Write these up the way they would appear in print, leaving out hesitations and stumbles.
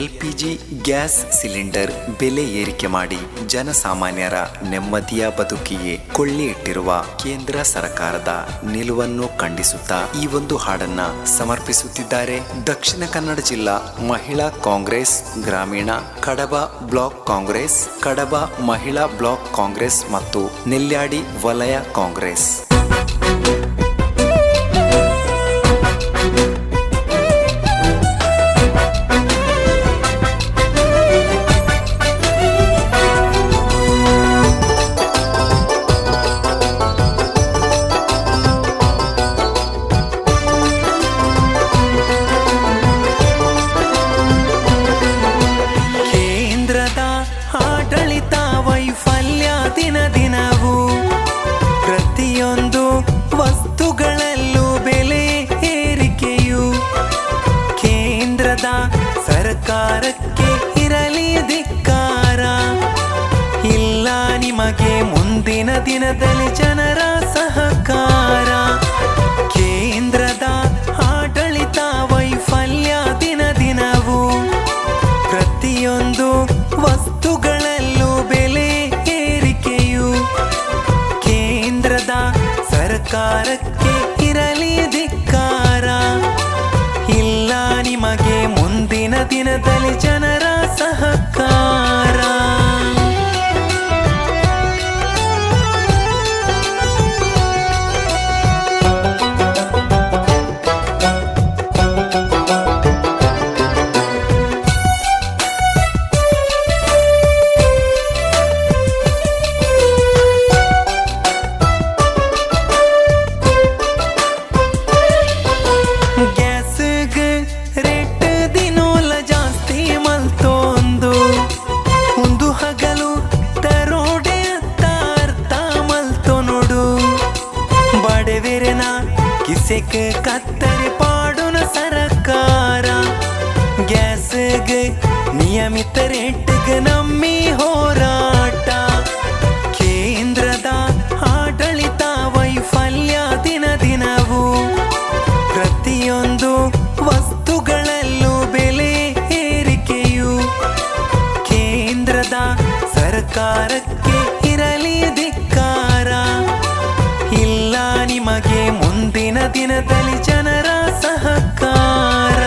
LPG gas cylinder ಬೆಲೆ ಏರಿಕೆ ಮಾಡಿ ಜನಸಾಮಾನ್ಯರ ನೆಮ್ಮದಿಯ ಬದುಕಿಗೆ ಕೊಳ್ಳಿ ಇಟ್ಟಿರುವ ಕೇಂದ್ರ ಸರ್ಕಾರದ ನಿಲುವನ್ನು ಖಂಡಿಸುತ್ತಾ ಈ ಒಂದು ಹಾಡನ್ನ ಸಮರ್ಪಿಸುತ್ತಿದ್ದಾರೆ ದಕ್ಷಿಣ ಕನ್ನಡ ಜಿಲ್ಲಾ ಮಹಿಳಾ ಕಾಂಗ್ರೆಸ್ ಗ್ರಾಮೀಣ, ಕಡಬ ಬ್ಲಾಕ್ ಕಾಂಗ್ರೆಸ್, ಕಡಬ ಮಹಿಳಾ ಬ್ಲಾಕ್ ಕಾಂಗ್ರೆಸ್ ಮತ್ತು ನೆಲ್ಯಾಡಿ ವಲಯ ಕಾಂಗ್ರೆಸ್. ಆಡಳಿತ ವೈಫಲ್ಯ ದಿನ ದಿನವೂ ಪ್ರತಿಯೊಂದು ವಸ್ತುಗಳಲ್ಲೂ ಬೆಲೆ ಏರಿಕೆಯು ಕೇಂದ್ರದ ಸರ್ಕಾರಕ್ಕೆ ಇರಲಿ ಧಿಕ್ಕಾರ. ಇಲ್ಲ ನಿಮಗೆ ಮುಂದಿನ ದಿನದಲ್ಲಿ ಜನರ ಸಹಕಾರ. ಕೇಂದ್ರದ ಆಡಳಿತ ವೈಫಲ್ಯ ದಿನ ದಿನವೂ ಪ್ರತಿಯೊಂದು ವಸ್ತುಗಳಲ್ಲೂ ಬೆಲೆ ಏರಿಕೆಯು ಕೇಂದ್ರದ ಸರ್ಕಾರಕ್ಕೆ ಇರಲಿ ಧಿಕ್ಕಾರ. ಇಲ್ಲ ನಿಮಗೆ ಮುಂದಿನ ದಿನದಲ್ಲಿ ಜನರ ಸಹಕಾರ. ರೇಟ್ ದಿನೋಲ ಜಾಸ್ತಿ ಮಲ್ತೊಂದು ಒಂದು ಹಗಲು ತರೋಡೆ ಅರ್ಥ ಮಲ್ತೊ ನೋಡು. ಬಡವೆರೆನ ಕಿಸೆಕ್ ಕತ್ತರಿ ಪಾಡುನ ಸರ್ಕಾರ. ಗ್ಯಾಸ್ಗೆ ನಿಯಮಿತ ರೇಟ್ಗೆ ನಮ್ಮಿ ಹೋರಾಟ. ಕೇಂದ್ರದ ಆಡಳಿತ ವೈಫಲ್ಯ ದಿನ ದಿನವೂ ಪ್ರತಿಯೊಂದು ವಸ್ತುಗಳಲ್ಲೂ ಬೆಲೆ ಏರಿಕೆಯು ಕೇಂದ್ರದ ಸರ್ಕಾರಕ್ಕೆ ಇರಲಿ ಧಿಕ್ಕಾರ. ಇಲ್ಲ ನಿಮಗೆ ಮುಂದಿನ ದಿನದಲ್ಲಿ ಜನರ ಸಹಕಾರ.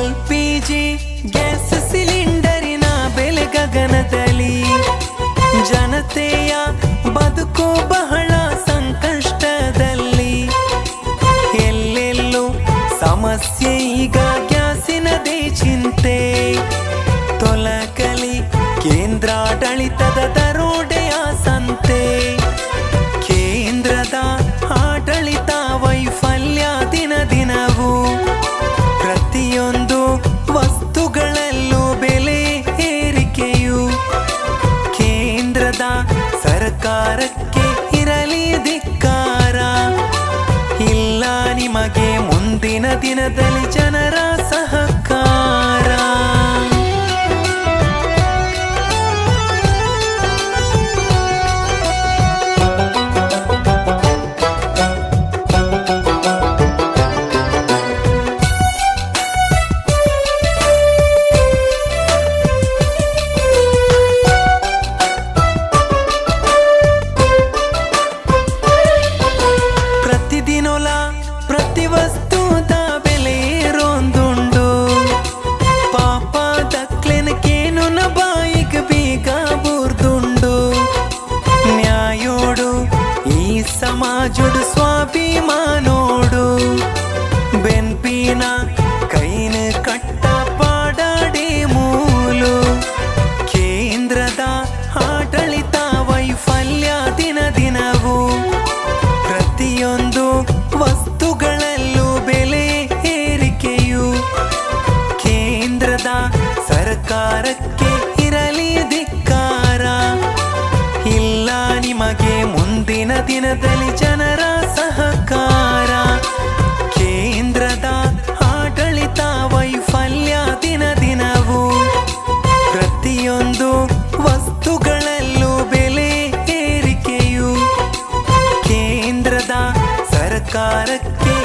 LPG ಗ್ಯಾಸ್ ಸಿಲಿಂಡರಿನ ಬೆಲೆ ಗಗನದಲ್ಲಿ ಜನತೆಯ ಬದುಕು ಬಹಳ ಸಂಕಷ್ಟದಲ್ಲಿ. ಎಲ್ಲೆಲ್ಲೂ ಸಮಸ್ಯೆ ಈಗ ಗ್ಯಾಸಿನದೇ ಚಿಂತೆ. ತೊಲಕಲಿ ಕೇಂದ್ರಾಡಳಿತದ ದರೋಡೆಯ ಸಂತೆ. ಕೇಂದ್ರದ ಆಡಳಿತ ವೈಫಲ್ಯ ದಿನ ದಿನವೂ ಪ್ರತಿಯೊಂದು ವಸ್ತುಗಳಲ್ಲೂ ಬೆಲೆ ಏರಿಕೆಯು ಕೇಂದ್ರದ ಸರ್ಕಾರಕ್ಕೆ ಇರಲಿ ಧಿಕ್ಕಾರ. ಇಲ್ಲ ನಿಮಗೆ ಮುಂದಿನ ದಿನದಲ್ಲಿ ಜನರ ಸಹಕಾರ. ಪ್ರತಿದಿನೋಲ ಪ್ರತಿ ವಸ್ತುದ ಬೆಲೆ ರೋಂದುಂಡು. ಪಾಪ ದಕ್ಲೆನಕೇನು ನ ಬಾಯಿಗೆ ಬೀಗ ಬೂರ್ದುಂಡು. ನ್ಯಾಯೋಡು ಈ ಸಮಾಜೋಡು ಸ್ವಾಭಿಮಾನೋಡು ಬೆನ್ಪಿನ ಕೈನ ಕಟ್ಟ ಪಾಡಾಡೆ ಮೂಲು. ಕೇಂದ್ರದ ಆಡಳಿತ ವೈಫಲ್ಯ ದಿನ ದಿನವೂ ಪ್ರತಿಯೊಂದು ವಸ್ತುಗಳಲ್ಲೂ ಬೆಲೆ ಏರಿಕೆಯು ಕೇಂದ್ರದ ಸರ್ಕಾರಕ್ಕೆ ಇರಲಿ ಧಿಕ್ಕಾರ. ಇಲ್ಲ ನಿಮಗೆ ಮುಂದೆ ಮುಂದಿನ ದಿನದಲ್ಲಿ ಜನರ ಸಹಕಾರ, ಕೇಂದ್ರದ ಆಡಳಿತ ವೈಫಲ್ಯ ದಿನ ದಿನವೂ, ಪ್ರತಿಯೊಂದು ವಸ್ತುಗಳಲ್ಲೂ ಬೆಲೆ ಏರಿಕೆಯು ಕೇಂದ್ರದ ಸರ್ಕಾರಕ್ಕೆ